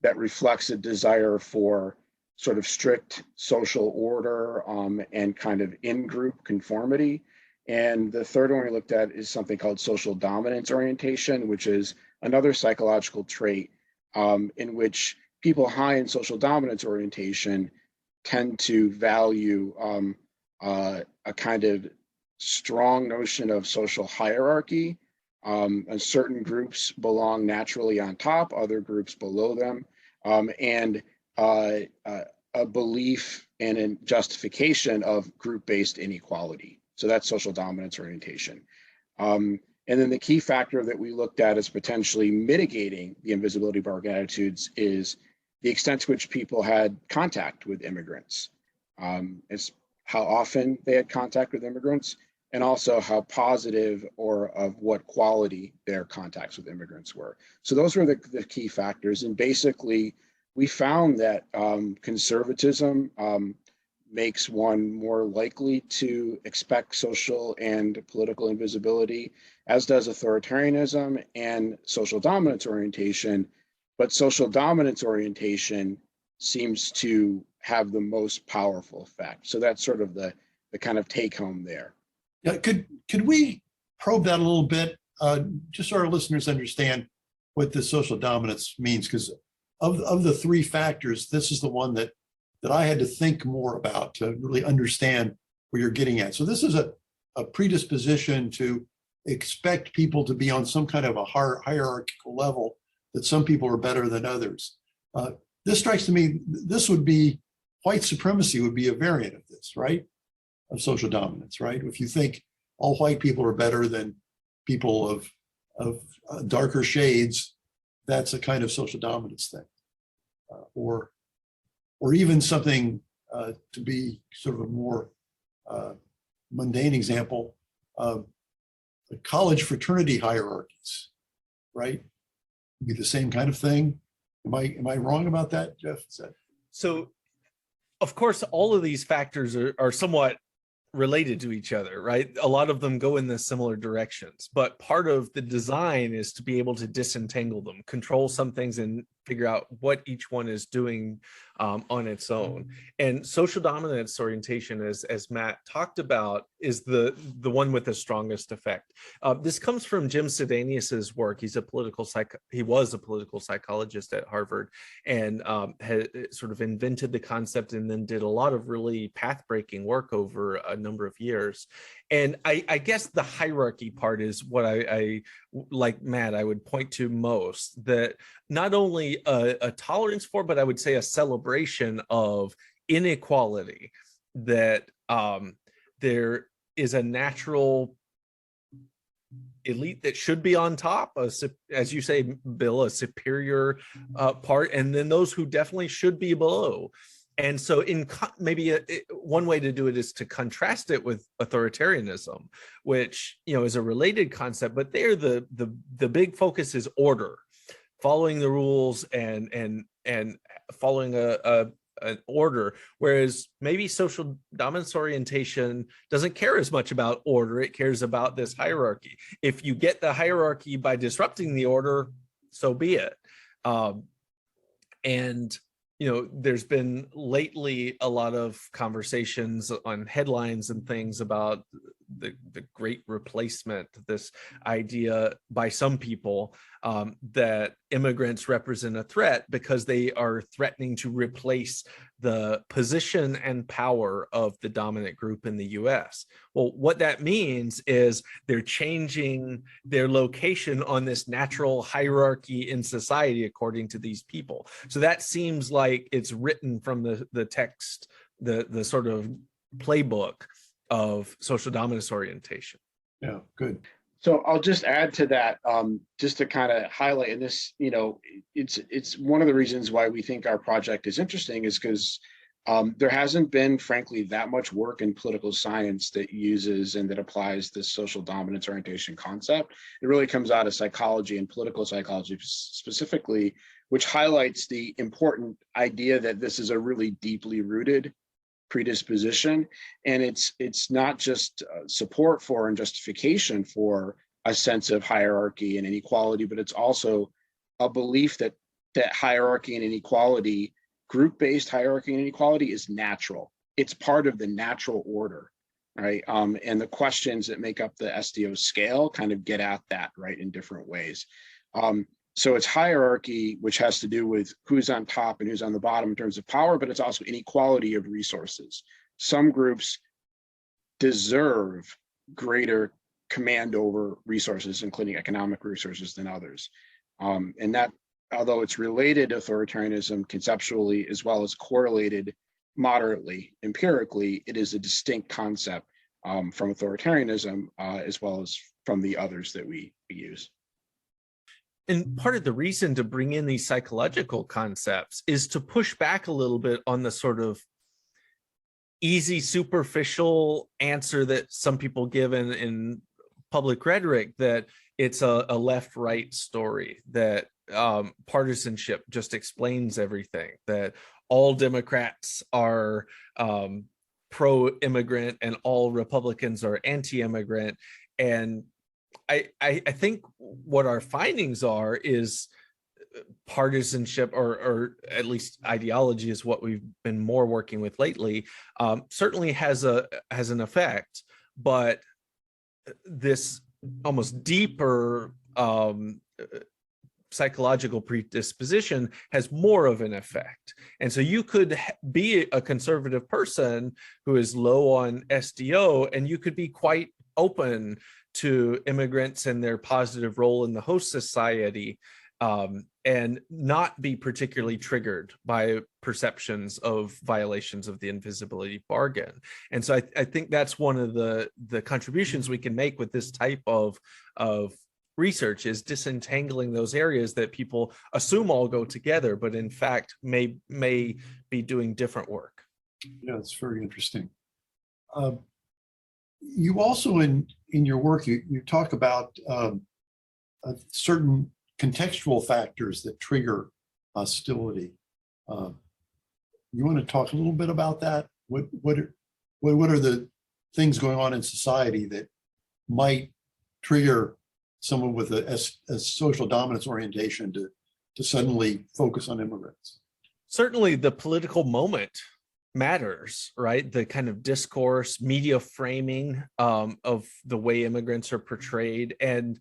that reflects a desire for sort of strict social order and kind of in-group conformity. And the third one we looked at is something called social dominance orientation, which is another psychological trait in which people high in social dominance orientation tend to value a kind of strong notion of social hierarchy. And certain groups belong naturally on top, other groups below them, and a belief and a justification of group-based inequality. So that's social dominance orientation. And then the key factor that we looked at as potentially mitigating the invisibility bargaining attitudes is the extent to which people had contact with immigrants, is how often they had contact with immigrants, and also how positive or of what quality their contacts with immigrants were. So those were the key factors. And basically we found that conservatism makes one more likely to expect social and political invisibility, as does authoritarianism and social dominance orientation. But social dominance orientation seems to have the most powerful effect. So that's sort of the kind of take home there. Yeah, could we probe that a little bit, just so our listeners understand what the social dominance means? Because of the three factors, this is the one that I had to think more about to really understand what you're getting at. So this is a predisposition to expect people to be on some kind of a hierarchical level, that some people are better than others. This strikes to me, this would be, white supremacy would be a variant of this, right? Of social dominance, right? If you think all white people are better than people of darker shades, that's a kind of social dominance thing. Or even something, to be sort of a more mundane example, the college fraternity hierarchies, right? Would be the same kind of thing. Am I wrong about that, Jeff? So, of course, all of these factors are somewhat related to each other, right? A lot of them go in the similar directions, but part of the design is to be able to disentangle them, control some things, and figure out what each one is doing on its own. And social dominance orientation, as Matt talked about, is the one with the strongest effect. This comes from Jim Sidanius's work. He was a political psychologist at Harvard, and had sort of invented the concept, and then did a lot of really path-breaking work over a number of years. And I guess the hierarchy part is what I like Matt, I would point to most, that not only a tolerance for, but I would say a celebration of inequality, that there is a natural elite that should be on top, as you say, Bill, a superior part, and then those who definitely should be below. And so maybe one way to do it is to contrast it with authoritarianism, which, is a related concept, but there the big focus is order, following the rules and following an order, whereas maybe social dominance orientation doesn't care as much about order. It cares about this hierarchy. If you get the hierarchy by disrupting the order, so be it. And there's been lately a lot of conversations on headlines and things about the great replacement, this idea by some people that immigrants represent a threat because they are threatening to replace the position and power of the dominant group in the US. Well, what that means is they're changing their location on this natural hierarchy in society according to these people. So that seems like it's written from the text, the sort of playbook of social dominance orientation. Yeah, good. So I'll just add to that, just to kind of highlight, and this, it's one of the reasons why we think our project is interesting, is because there hasn't been, frankly, that much work in political science that uses and that applies this social dominance orientation concept. It really comes out of psychology and political psychology specifically, which highlights the important idea that this is a really deeply rooted predisposition, and it's not just support for and justification for a sense of hierarchy and inequality, but it's also a belief that hierarchy and inequality, group-based hierarchy and inequality, is natural. It's part of the natural order, right? And the questions that make up the SDO scale kind of get at that, right, in different ways. So it's hierarchy, which has to do with who's on top and who's on the bottom in terms of power, but it's also inequality of resources. Some groups deserve greater command over resources, including economic resources, than others. And that, although it's related to authoritarianism conceptually as well as correlated moderately empirically, it is a distinct concept from authoritarianism as well as from the others that we use. And part of the reason to bring in these psychological concepts is to push back a little bit on the sort of easy, superficial answer that some people give in public rhetoric that it's a left-right story, that partisanship just explains everything, that all Democrats are pro-immigrant and all Republicans are anti-immigrant. And I think what our findings are is partisanship, or at least ideology is what we've been more working with lately, certainly has an effect, but this almost deeper psychological predisposition has more of an effect. And so you could be a conservative person who is low on SDO, and you could be quite open to immigrants and their positive role in the host society, and not be particularly triggered by perceptions of violations of the invisibility bargain. And so I think that's one of the contributions we can make with this type of research, is disentangling those areas that people assume all go together, but in fact may be doing different work. Yeah, it's very interesting. You also in your work, you talk about certain contextual factors that trigger hostility. You want to talk a little bit about that? What are the things going on in society that might trigger someone with a social dominance orientation to suddenly focus on immigrants? Certainly the political moment matters, right? The kind of discourse, media framing of the way immigrants are portrayed. And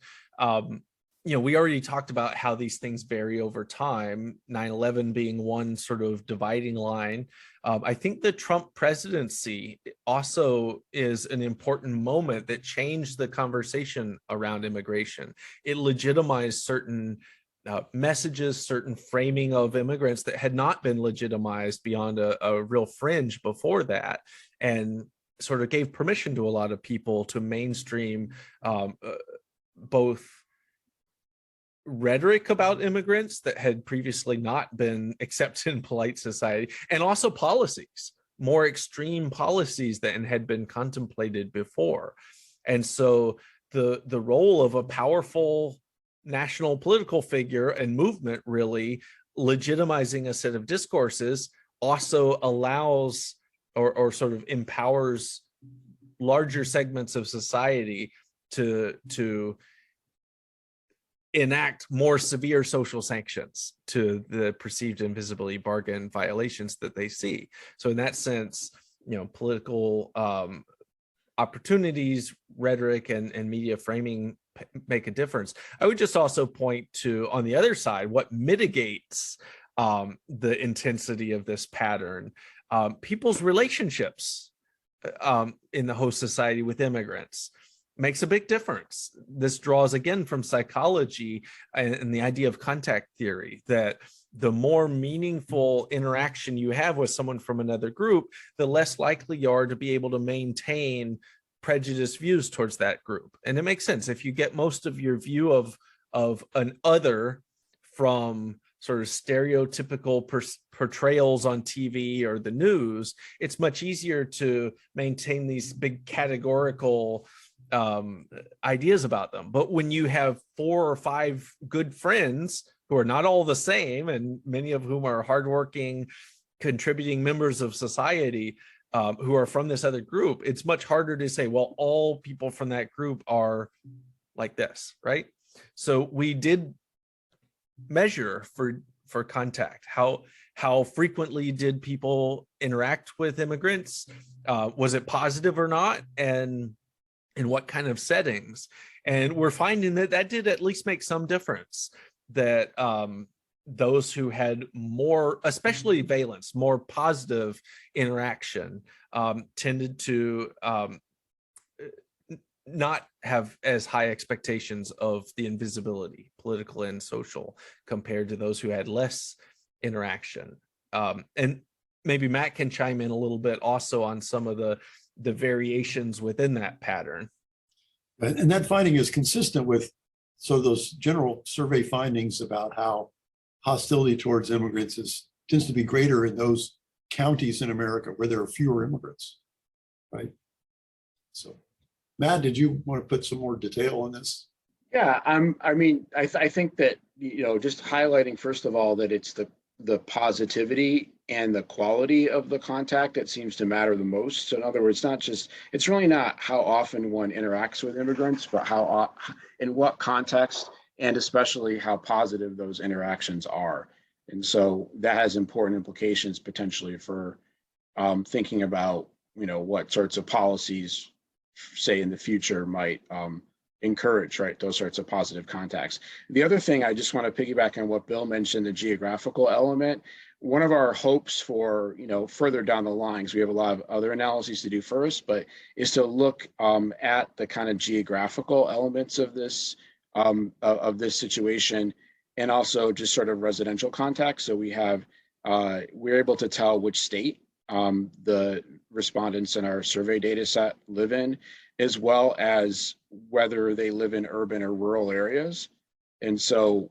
we already talked about how these things vary over time, 9/11 being one sort of dividing line. I think the Trump presidency also is an important moment that changed the conversation around immigration. It legitimized certain messages, certain framing of immigrants that had not been legitimized beyond a real fringe before that, and sort of gave permission to a lot of people to mainstream both rhetoric about immigrants that had previously not been accepted in polite society, and also policies, more extreme policies that had been contemplated before. And so the role of a powerful national political figure and movement really legitimizing a set of discourses also allows or sort of empowers larger segments of society to enact more severe social sanctions to the perceived invisibility bargain violations that they see. So in that sense, political opportunities, rhetoric, and media framing make a difference. I would just also point to, on the other side, what mitigates the intensity of this pattern. People's relationships in the host society with immigrants makes a big difference. This draws again from psychology and the idea of contact theory, that the more meaningful interaction you have with someone from another group, the less likely you are to be able to maintain prejudiced views towards that group. And it makes sense. If you get most of your view of an other from sort of stereotypical portrayals on TV or the news, it's much easier to maintain these big categorical ideas about them. But when you have 4 or 5 good friends who are not all the same, and many of whom are hardworking, contributing members of society, who are from this other group, it's much harder to say, well, all people from that group are like this, right? So we did measure for contact. How frequently did people interact with immigrants? Was it positive or not? And in what kind of settings? And we're finding that did at least make some difference, that those who had more, especially valence, more positive interaction, tended to not have as high expectations of the invisibility, political and social, compared to those who had less interaction. And maybe Matt can chime in a little bit also on some of the variations within that pattern. And that finding is consistent with those general survey findings about how hostility towards immigrants tends to be greater in those counties in America where there are fewer immigrants, right? So, Matt, did you want to put some more detail on this? Yeah, I think that, just highlighting first of all that it's the positivity and the quality of the contact that seems to matter the most. So in other words, it's really not how often one interacts with immigrants, but in what context, and especially how positive those interactions are. And so that has important implications potentially for thinking about, what sorts of policies, say in the future, might encourage, right, those sorts of positive contacts. The other thing, I just want to piggyback on what Bill mentioned, the geographical element. One of our hopes for, further down the line, because we have a lot of other analyses to do first, but is to look at the kind of geographical elements of this situation, and also just sort of residential contacts. So we're able to tell which state the respondents in our survey data set live in, as well as whether they live in urban or rural areas. And so,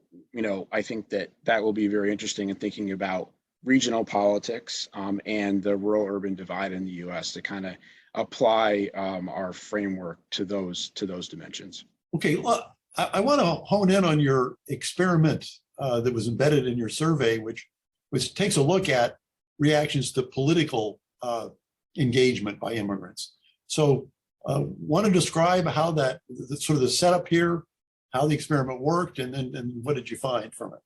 I think that will be very interesting in thinking about regional politics and the rural-urban divide in the U.S. to kind of apply our framework to those dimensions. Okay, well, I want to hone in on your experiment that was embedded in your survey, which takes a look at reactions to political engagement by immigrants. So want to describe how the sort of the setup here, how the experiment worked, and what did you find from it?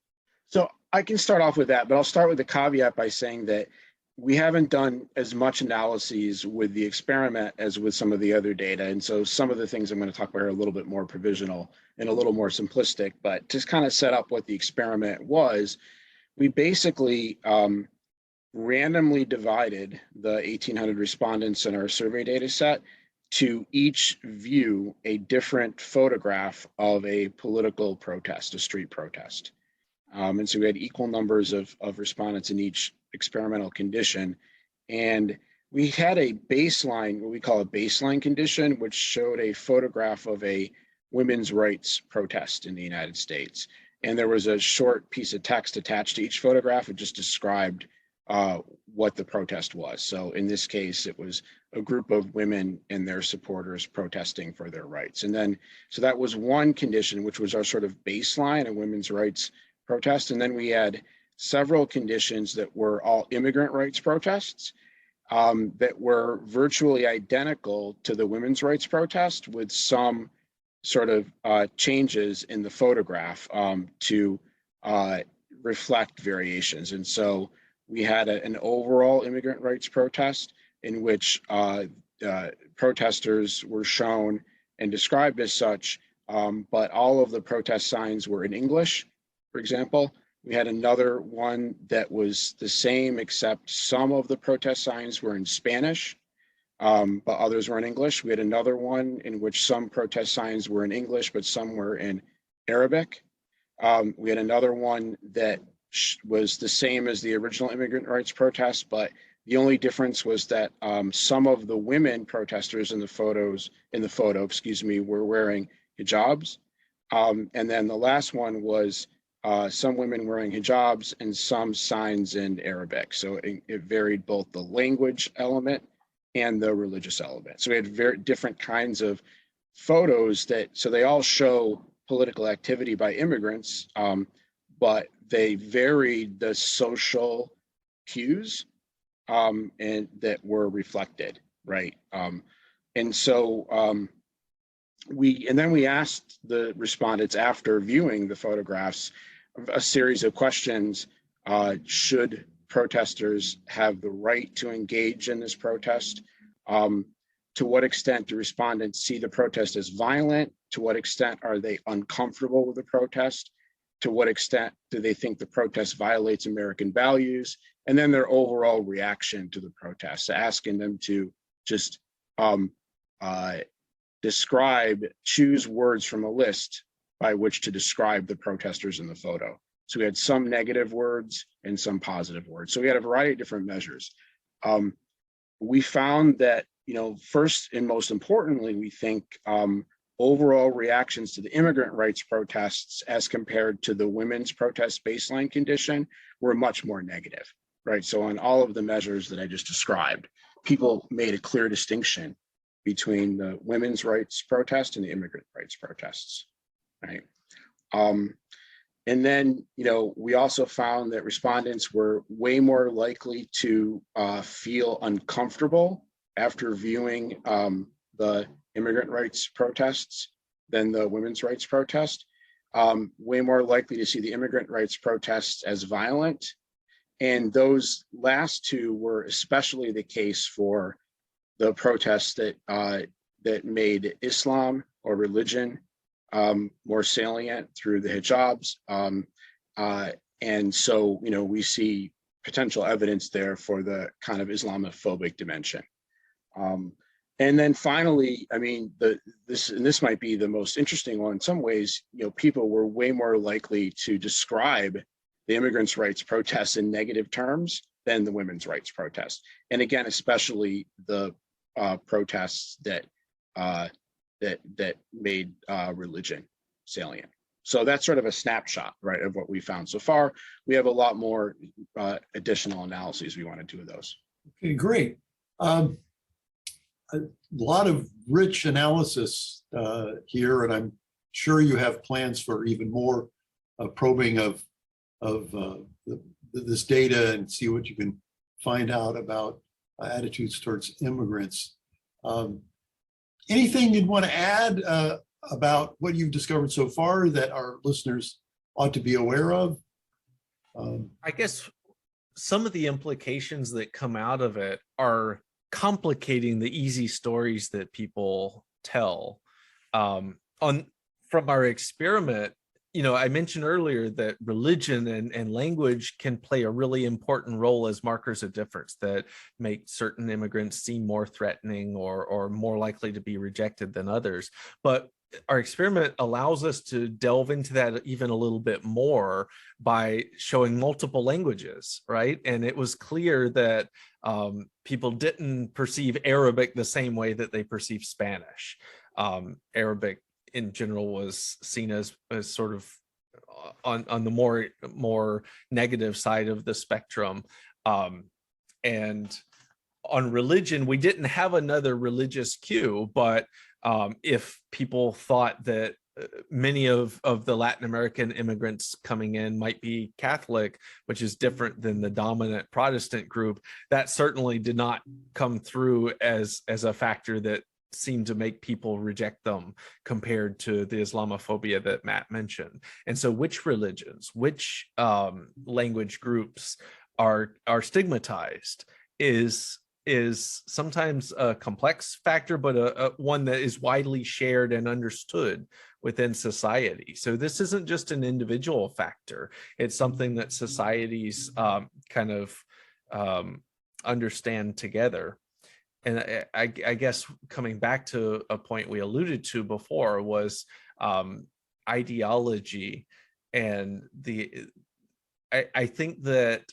So I can start off with that, but I'll start with the caveat by saying that we haven't done as much analyses with the experiment as with some of the other data. And so some of the things I'm going to talk about are a little bit more provisional and a little more simplistic, but just kind of set up what the experiment was. We basically randomly divided the 1,800 respondents in our survey data set to each view a different photograph of a political protest, a street protest. And so we had equal numbers of respondents in each experimental condition. And we had a baseline, what we call a baseline condition, which showed a photograph of a women's rights protest in the United States. And there was a short piece of text attached to each photograph. It just described what the protest was. So in this case, it was a group of women and their supporters protesting for their rights. And then, so that was one condition, which was our sort of baseline of women's rights protest. And then we had several conditions that were all immigrant rights protests that were virtually identical to the women's rights protest, with some sort of changes in the photograph to reflect variations. And so we had an overall immigrant rights protest in which protesters were shown and described as such, but all of the protest signs were in English, for example. We had another one that was the same, except some of the protest signs were in Spanish, but others were in English. We had another one in which some protest signs were in English, but some were in Arabic. We had another one that was the same as the original immigrant rights protest, but the only difference was that some of the women protesters in the photo, were wearing hijabs. And then the last one was some women wearing hijabs and some signs in Arabic. So it varied both the language element and the religious element. So we had very different kinds of photos so they all show political activity by immigrants, but they varied the social cues and that were reflected, right? And so we asked the respondents, after viewing the photographs, a series of questions. Should protesters have the right to engage in this protest? To what extent do respondents see the protest as violent? To what extent are they uncomfortable with the protest? To what extent do they think the protest violates American values? And then their overall reaction to the protest, so asking them to just choose words from a list by which to describe the protesters in the photo. So we had some negative words and some positive words. So we had a variety of different measures. We found that, first and most importantly, we think overall reactions to the immigrant rights protests as compared to the women's protest baseline condition were much more negative, right? So on all of the measures that I just described, people made a clear distinction between the women's rights protest and the immigrant rights protests, right? And then, we also found that respondents were way more likely to feel uncomfortable after viewing the immigrant rights protests than the women's rights protest. Way more likely to see the immigrant rights protests as violent. And those last two were especially the case for the protests that made Islam or religion more salient through the hijabs. And so, we see potential evidence there for the kind of Islamophobic dimension. And then finally, this might be the most interesting one in some ways, people were way more likely to describe the immigrants' rights protests in negative terms than the women's rights protests. And again, especially the protests that made religion salient. So that's sort of a snapshot, right, of what we found so far. We have a lot more additional analyses we want to do with those. Okay, great. A lot of rich analysis here, and I'm sure you have plans for even more probing of this data and see what you can find out about attitudes towards immigrants. Anything you'd want to add about what you've discovered so far that our listeners ought to be aware of? I guess some of the implications that come out of it are complicating the easy stories that people tell. From our experiment, I mentioned earlier that religion and language can play a really important role as markers of difference that make certain immigrants seem more threatening or more likely to be rejected than others. But our experiment allows us to delve into that even a little bit more by showing multiple languages, right? And it was clear that people didn't perceive Arabic the same way that they perceive Spanish. Arabic in general was seen as sort of on the more negative side of the spectrum. And on religion, we didn't have another religious cue, but if people thought that many of the Latin American immigrants coming in might be Catholic, which is different than the dominant Protestant group, that certainly did not come through as a factor that seem to make people reject them compared to the Islamophobia that Matt mentioned. And so which religions, which language groups are stigmatized is sometimes a complex factor, but a one that is widely shared and understood within society. So this isn't just an individual factor. It's something that societies kind of understand together. And I guess coming back to a point we alluded to before was ideology. And I think that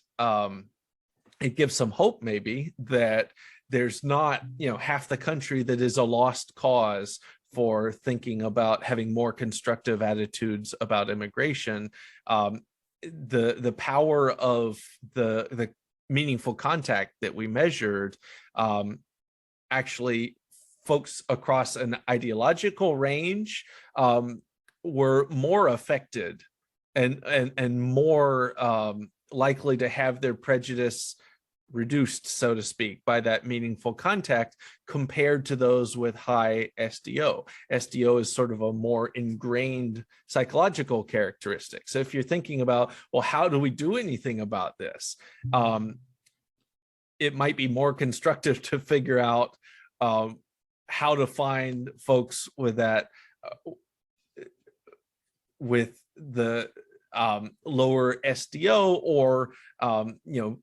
it gives some hope maybe that there's not, half the country that is a lost cause for thinking about having more constructive attitudes about immigration. The power of the meaningful contact that we measured, actually folks across an ideological range were more affected and more likely to have their prejudice reduced, so to speak, by that meaningful contact compared to those with high SDO. SDO is sort of a more ingrained psychological characteristic. So if you're thinking about, well, how do we do anything about this? It might be more constructive to figure out how to find folks with that, with the lower SDO, or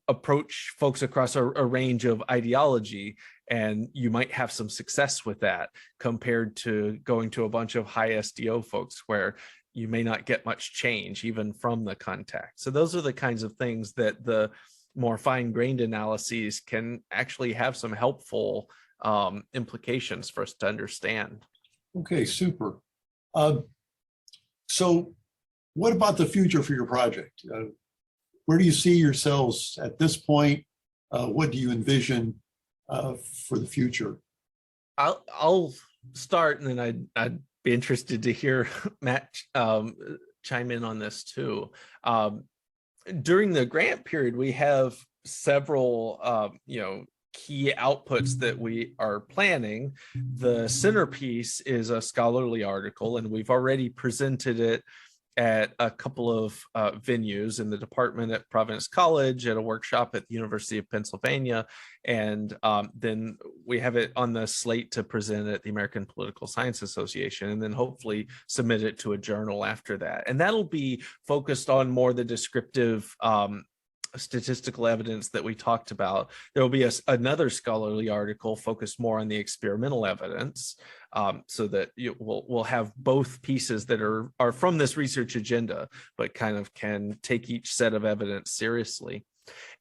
approach folks across a range of ideology, and you might have some success with that compared to going to a bunch of high SDO folks where you may not get much change even from the contact. So those are the kinds of things that the more fine-grained analyses can actually have some helpful implications for us to understand. Okay, super. So what about the future for your project? Where do you see yourselves at this point? What do you envision for the future? I'll start, and then I'd be interested to hear Matt chime in on this too. During the grant period, we have several key outputs that we are planning. The centerpiece is a scholarly article, and we've already presented it at a couple of venues, in the department at Providence College, at a workshop at the University of Pennsylvania, and then we have it on the slate to present at the American Political Science Association, and then hopefully submit it to a journal after that. And that'll be focused on more the descriptive statistical evidence that we talked about. There will be another scholarly article focused more on the experimental evidence, so that we'll have both pieces that are from this research agenda, but kind of can take each set of evidence seriously.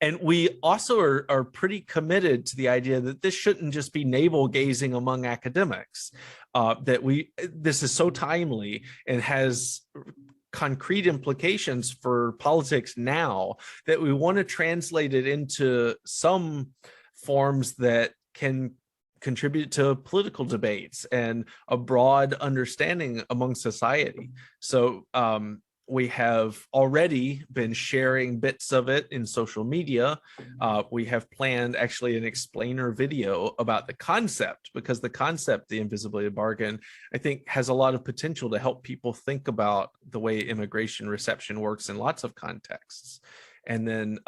And we also are pretty committed to the idea that this shouldn't just be navel gazing among academics, this is so timely and has concrete implications for politics now, that we want to translate it into some forms that can contribute to political debates and a broad understanding among society. So we have already been sharing bits of it in social media. We have planned actually an explainer video about the concept, because the concept, the invisibility bargain, I think has a lot of potential to help people think about the way immigration reception works in lots of contexts. And then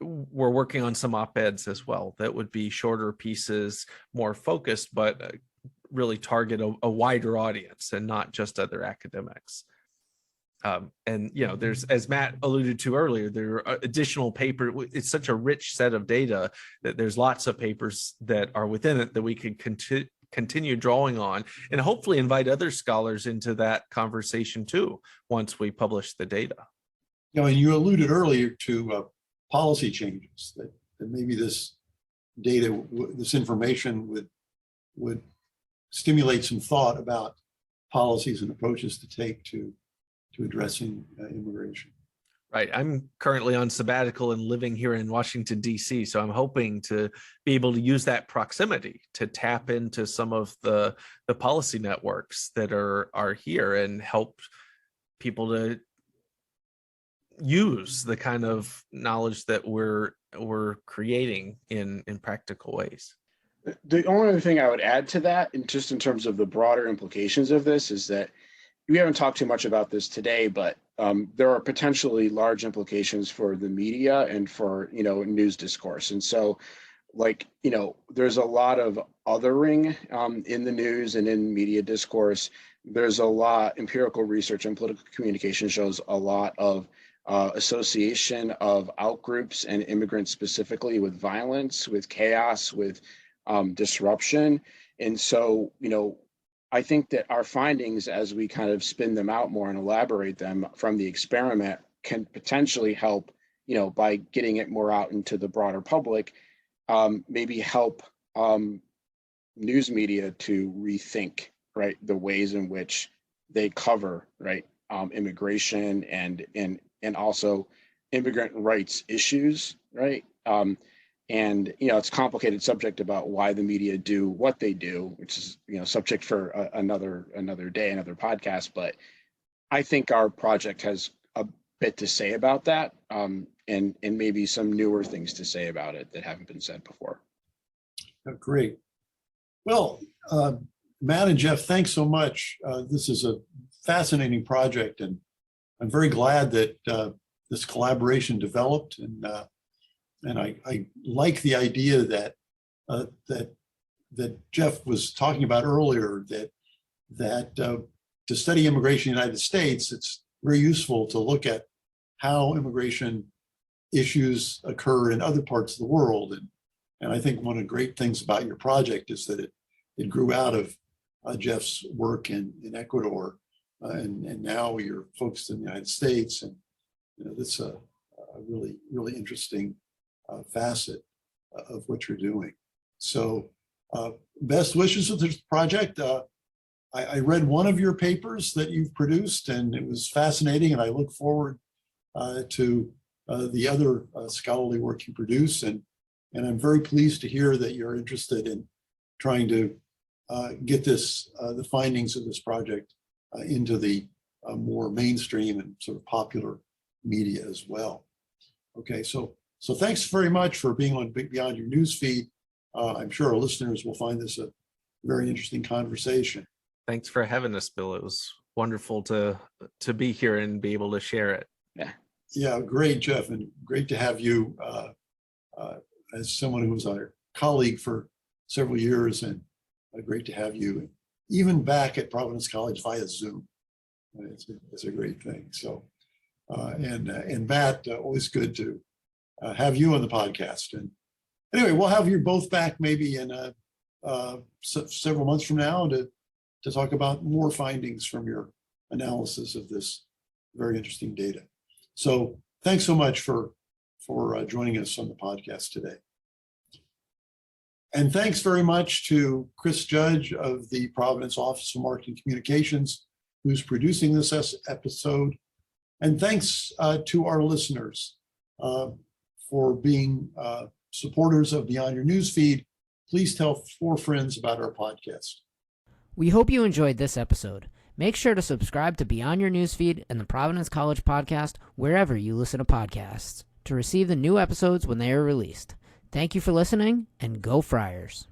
we're working on some op-eds as well that would be shorter pieces, more focused, but really target a wider audience and not just other academics. And there's, as Matt alluded to earlier, there are additional paper. It's such a rich set of data that there's lots of papers that are within it that we could continue drawing on, and hopefully invite other scholars into that conversation too once we publish the data. And you alluded earlier to policy changes, that maybe this data, this information would stimulate some thought about policies and approaches to take to addressing immigration. Right. I'm currently on sabbatical and living here in Washington, D.C., so I'm hoping to be able to use that proximity to tap into some of the policy networks that are here and help people to use the kind of knowledge that we're creating in practical ways. The only other thing I would add to that, and just in terms of the broader implications of this, is that we haven't talked too much about this today, but there are potentially large implications for the media and for news discourse. And so, there's a lot of othering in the news and in media discourse. There's a lot, empirical research and political communication shows a lot of association of outgroups and immigrants specifically with violence, with chaos, with disruption. And so, I think that our findings, as we kind of spin them out more and elaborate them from the experiment, can potentially help, by getting it more out into the broader public, maybe help news media to rethink, right, the ways in which they cover, right, immigration and also immigrant rights issues, right? And it's a complicated subject about why the media do what they do, which is subject for another day, another podcast. But I think our project has a bit to say about that, and maybe some newer things to say about it that haven't been said before. Oh, great. Well, Matt and Jeff, thanks so much. This is a fascinating project, and I'm very glad that this collaboration developed. And I like the idea that Jeff was talking about earlier, that to study immigration in the United States, it's very useful to look at how immigration issues occur in other parts of the world. And I think one of the great things about your project is that it grew out of Jeff's work in Ecuador, and now you're focused in the United States, and that's a really, really interesting facet of what you're doing. So best wishes with this project. I read one of your papers that you've produced, and it was fascinating, and I look forward to the other scholarly work you produce, and I'm very pleased to hear that you're interested in trying to get the findings of this project into the more mainstream and sort of popular media as well. Okay, so thanks very much for being on Beyond Your Newsfeed. I'm sure our listeners will find this a very interesting conversation. Thanks for having us, Bill. It was wonderful to be here and be able to share it. Yeah, great, Jeff, and great to have you as someone who was our colleague for several years, and great to have you even back at Providence College via Zoom. It's a great thing. So, and Matt, always good to have you on the podcast. And anyway, we'll have you both back maybe in several months from now to talk about more findings from your analysis of this very interesting data. So thanks so much for joining us on the podcast today. And thanks very much to Chris Judge of the Providence Office of Marketing Communications, who's producing this episode. And thanks to our listeners for being supporters of Beyond Your Newsfeed. Please tell 4 friends about our podcast. We hope you enjoyed this episode. Make sure to subscribe to Beyond Your Newsfeed and the Providence College Podcast wherever you listen to podcasts to receive the new episodes when they are released. Thank you for listening, and go Friars.